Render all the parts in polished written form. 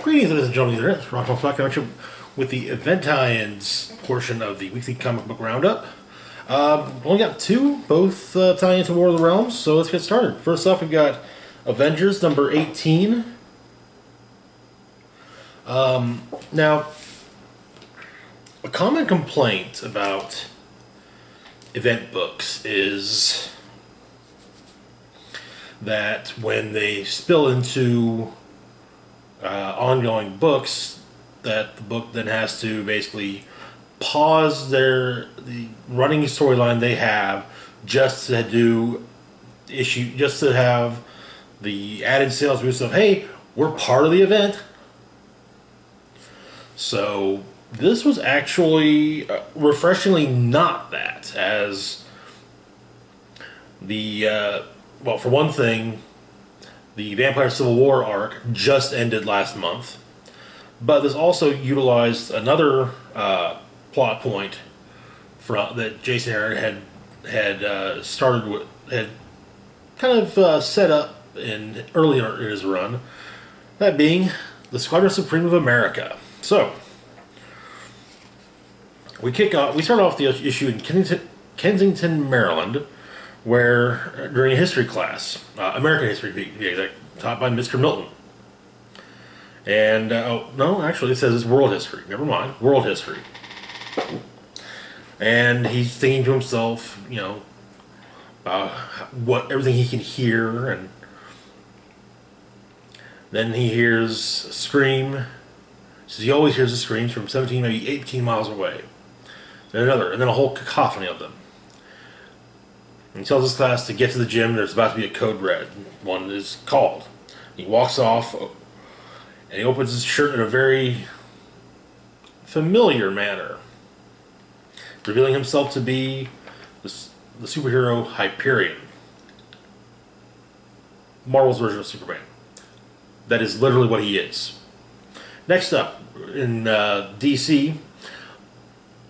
Greetings, ladies and gentlemen. It's Rock Flat Connection with the Event Tie-ins portion of the weekly comic book roundup. Only got two, both tie into War of the Realms, so let's get started. First off, we've got Avengers number 18. Now, a common complaint about event books is that when they spill into ongoing books, that the book then has to basically pause the running storyline they have just to just to have the added sales boost of, hey, we're part of the event. So this was actually refreshingly not that, as well, for one thing, the Vampire Civil War arc just ended last month, but this also utilized another plot point that Jason Aaron had started with, had kind of set up earlier in his run. That being the Squadron Supreme of America. So we start off the issue in Kensington, Maryland, where during a history class, American history, to be exact, taught by Mr. Milton. And, oh, no, actually it says it's world history. Never mind, world history. And he's thinking to himself, everything he can hear, and then he hears a scream. He says he always hears the screams from 17, maybe 18 miles away. Then another, and then a whole cacophony of them. And he tells his class to get to the gym. There's about to be a code red. One is called. He walks off, and he opens his shirt in a very familiar manner, revealing himself to be the superhero Hyperion. Marvel's version of Superman. That is literally what he is. Next up, in DC,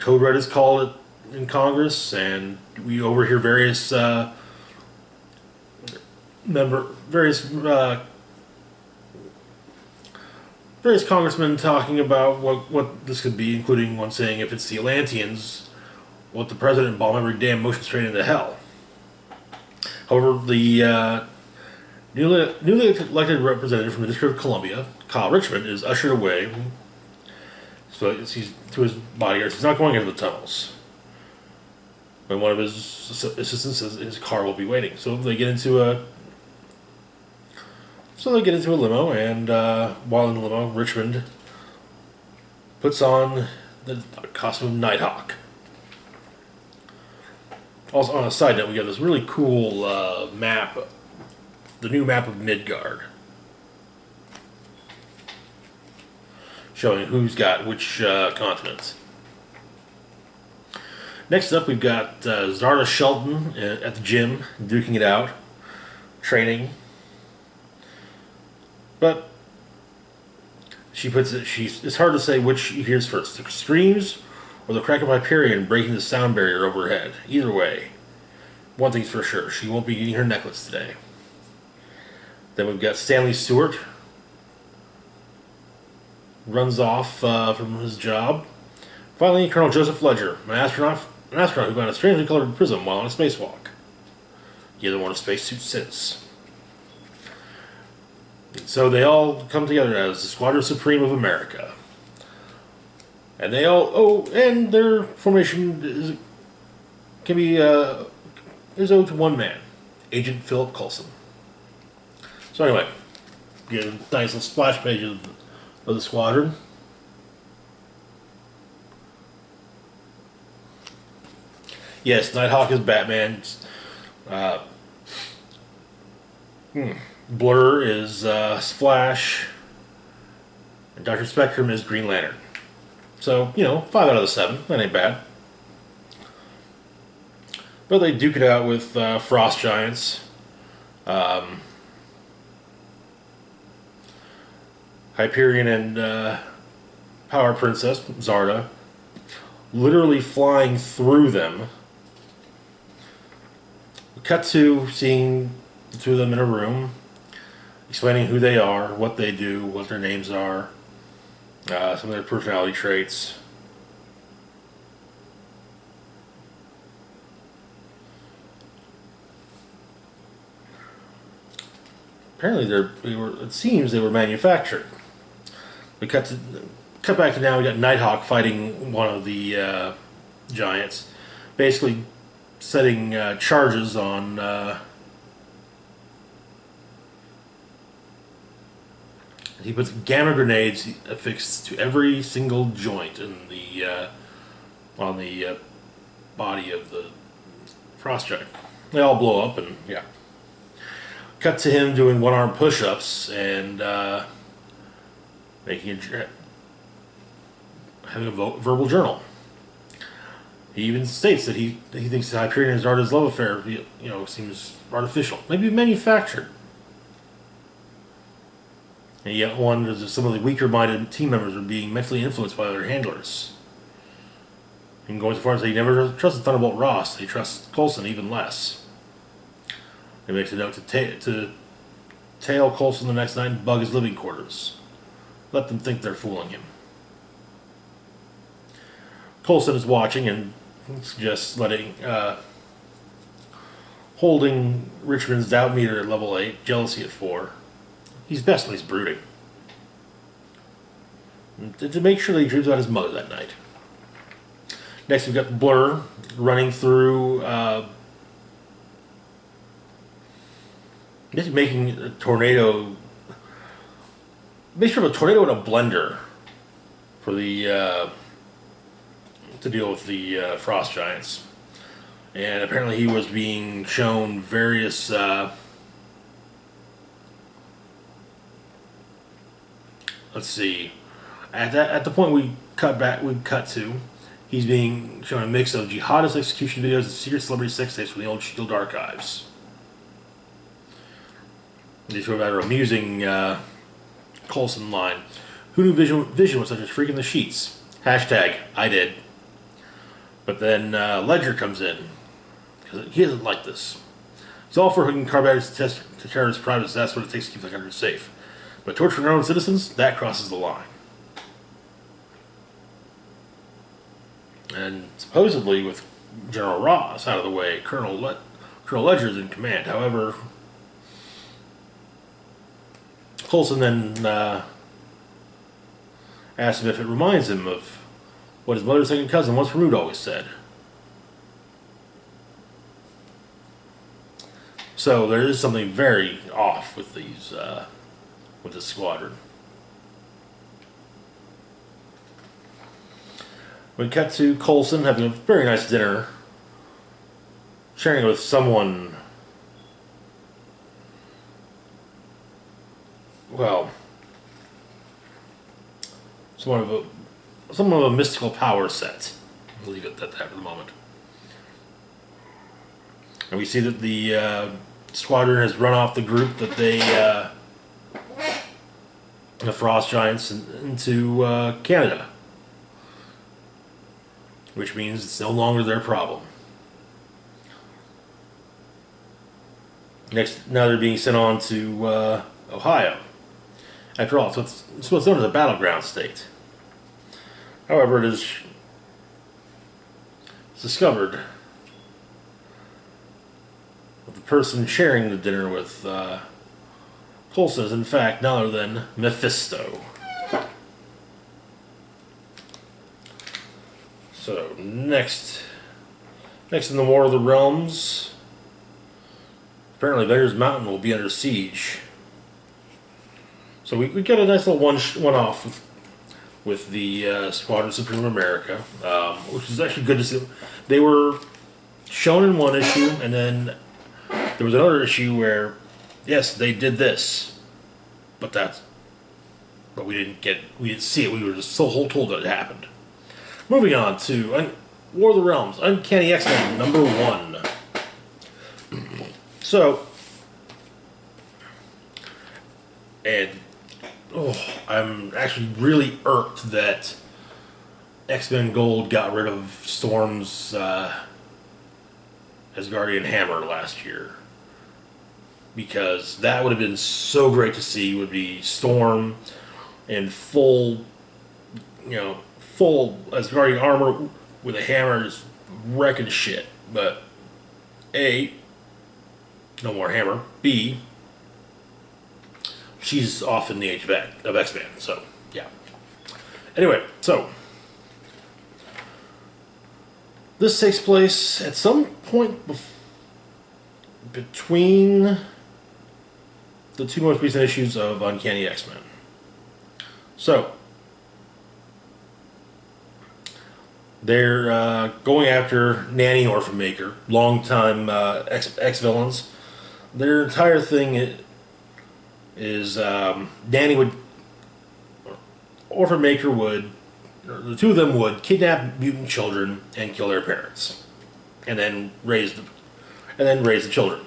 Code Red is called in Congress, and we overhear various congressmen talking about what this could be, including one saying, if it's the Atlanteans, let the president bomb every damn motion straight into hell. However, the newly elected representative from the District of Columbia, Kyle Richmond, is ushered away. So he's to his bodyguards. He's not going into the tunnels. When one of his assistants says his car will be waiting. So they get into a limo, and while in the limo, Richmond puts on the costume of Nighthawk. Also, on a side note, we got this really cool map, the new map of Midgard, showing who's got which continents. Next up, we've got Zarda Shelton at the gym, duking it out, training. But it's hard to say which she hears first, the screams or the crack of Hyperion breaking the sound barrier overhead. Either way, one thing's for sure, she won't be eating her necklace today. Then we've got Stanley Stewart, runs off from his job. Finally, Colonel Joseph Ledger, an astronaut who found a strangely colored prism while on a spacewalk. He hasn't worn a spacesuit since. So they all come together as the Squadron Supreme of America. And and their formation is owed to one man, Agent Philip Coulson. So anyway, get a nice little splash page of the squadron. Yes, Nighthawk is Batman. Blur is Flash. And Dr. Spectrum is Green Lantern. So, 5 out of the 7. That ain't bad. But they duke it out with Frost Giants. Hyperion and Power Princess, Zarda, literally flying through them. We cut to seeing the two of them in a room. explaining who they are, what they do, what their names are, some of their personality traits. Apparently, it seems they were manufactured. We cut back to now. We got Nighthawk fighting one of the giants, basically setting charges on. He puts gamma grenades affixed to every single joint in the on the body of the frost giant. They all blow up, and yeah. Cut to him doing one-arm push-ups and having a verbal journal. He even states that he thinks that Hyperion and Zarda's love affair, seems artificial, maybe manufactured. And yet wonders if some of the weaker-minded team members are being mentally influenced by their handlers. And going so far as he never trusted Thunderbolt Ross, he trusts Coulson even less. He makes a note to tail Coulson the next night and bug his living quarters. Let them think they're fooling him. Coulson is watching and suggests holding Richmond's doubt meter at level 8, jealousy at 4. He's best when he's brooding. And to make sure that he dreams about his mother that night. Next we've got Blur running through making a tornado, basically a tornado in a blender for the to deal with the frost giants. And apparently he was being shown various let's see, at the point we cut to, he's being shown a mix of jihadist execution videos and secret celebrity sex tapes from the old Shield archives. They throw out an amusing Coulson line. Who knew Vision was such a freak in the sheets? Hashtag, I did. But then Ledger comes in. Because he doesn't like this. He's all for hooking carbide to terrorist privates. That's what it takes to keep the country safe. But torturing our own citizens, that crosses the line. And supposedly, with General Ross out of the way, Colonel Ledger's in command. However, Coulson then asked him if it reminds him of what his mother's second cousin, once removed, always said. So there is something very off with these, with this squadron. We cut to Coulson having a very nice dinner, sharing it with someone. Well, somewhat of a mystical power set. I'll leave it at that for the moment. And we see that the squadron has run off the group that the Frost Giants, into Canada. Which means it's no longer their problem. Now they're being sent on to Ohio. After all, it's what's known as a battleground state. However, it's discovered that the person sharing the dinner with Coulson is in fact none other than Mephisto. So next in the War of the Realms, apparently Vader's Mountain will be under siege. So we get a nice little one-off with the Squadron Supreme America, which is actually good to see. They were shown in one issue, and then there was another issue where, yes, they did this, but we didn't see it. We were just so told that it happened. Moving on to War of the Realms, Uncanny X-Men #1. So, and I'm actually really irked that X-Men Gold got rid of Storm's Asgardian hammer last year. because that would have been so great to see. Would be Storm in full, full Asgardian armor with a hammer, just wrecking shit. But A, no more hammer. B, she's off in the age of X-Men. So yeah. Anyway, so this takes place at some point between the two most recent issues of Uncanny X-Men. So, they're going after Nanny Orphan Maker, longtime ex-villains. Their entire thing is Nanny would, Orphan Maker would, the two of them would kidnap mutant children and kill their parents, and then raise the children.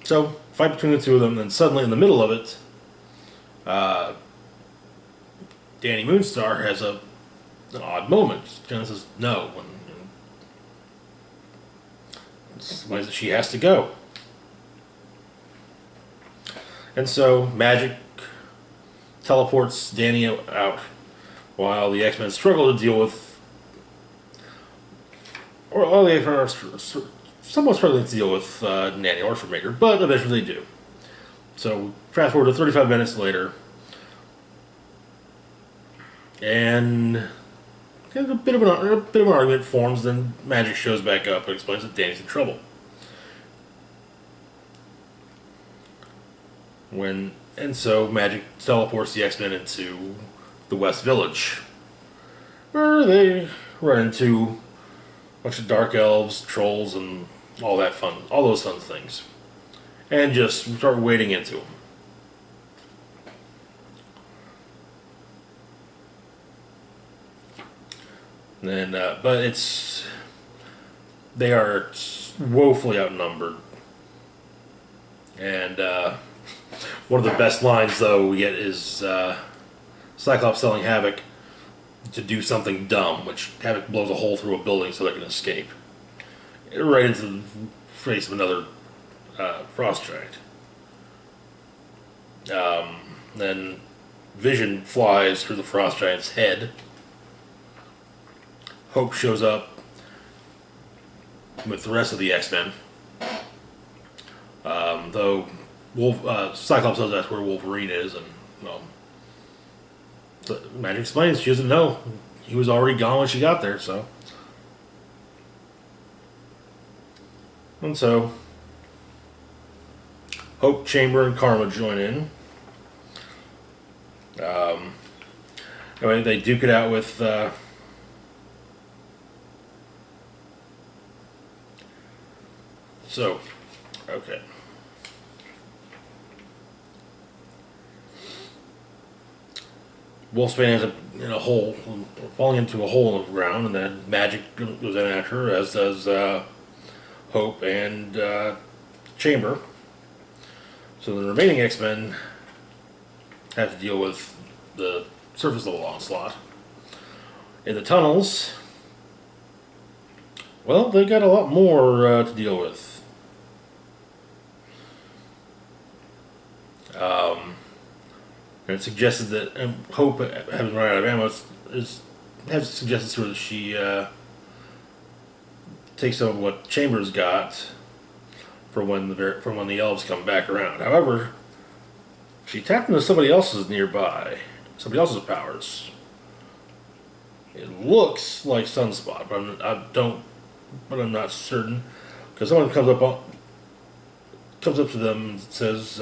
So fight between the two of them, and suddenly in the middle of it, Danny Moonstar has an odd moment. She kind of says no, and she has to go. And so Magic teleports Danny out while the X-Men struggle to deal with, or all the X-Men are somewhat struggling to deal with Nanny Orphan Maker, but eventually they do. So fast forward to 35 minutes later, and a bit of an argument forms. Then Magic shows back up and explains that Danny's in trouble. And so Magic teleports the X-Men into the West Village, where they run into a bunch of dark elves, trolls, and all those fun things, and just start wading into them. Then, but they are woefully outnumbered, and one of the best lines, though, we get is Cyclops telling Havoc to do something dumb, which Havoc blows a hole through a building so they can escape. Right into the face of another frost giant. Then Vision flies through the frost giant's head. Hope shows up with the rest of the X-Men. Though Cyclops says that's where Wolverine is, and Magic explains she doesn't know. He was already gone when she got there, so. And so Hope, Chamber, and Karma join in. Anyway, they duke it out with okay. Wolfsbane ends up in a hole, falling into a hole in the ground, and then Magic goes in after her, as does Hope and Chamber. So the remaining X-Men have to deal with the surface level onslaught. In the tunnels, well, they got a lot more to deal with. And it suggested that Hope, having run out of ammo, has suggested sort of she takes some of what Chambers got for when the elves come back around. However, she tapped into somebody else's powers. It looks like Sunspot, but I'm not certain, because someone comes up to them and says,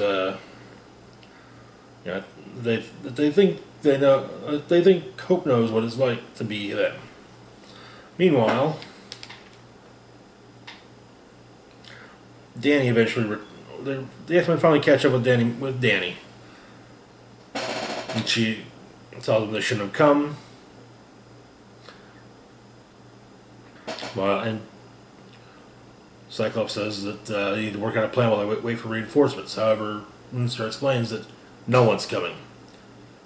they think Hope knows what it's like to be them. Meanwhile, Danny eventually, the X-Men finally catch up with Danny, and she tells them they shouldn't have come. Well, and Cyclops says that they need to work out a plan while they wait for reinforcements. However, Moonstar explains that no one's coming.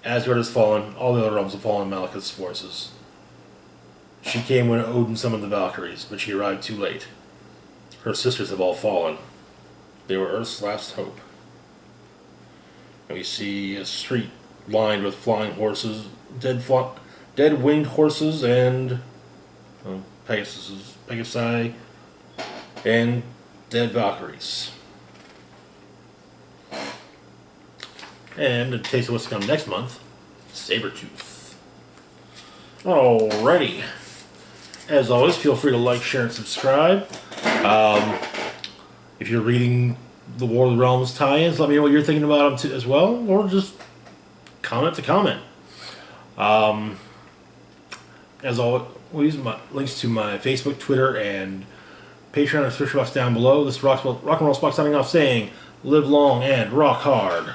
Asgard has fallen, all the other realms have fallen in Malekith's forces. She came when Odin summoned the Valkyries, but she arrived too late. Her sisters have all fallen. They were Earth's last hope. And we see a street lined with flying horses, dead winged horses, and Pegasi, and dead Valkyries. And a taste of what's to come next month, Sabretooth. Alrighty. As always, feel free to like, share, and subscribe. If you're reading the War of the Realms tie-ins, let me know what you're thinking about them as well, or just comment to comment. As always, my links to my Facebook, Twitter, and Patreon and description box down below. This is Rock and Roll Spock signing off saying, live long and rock hard.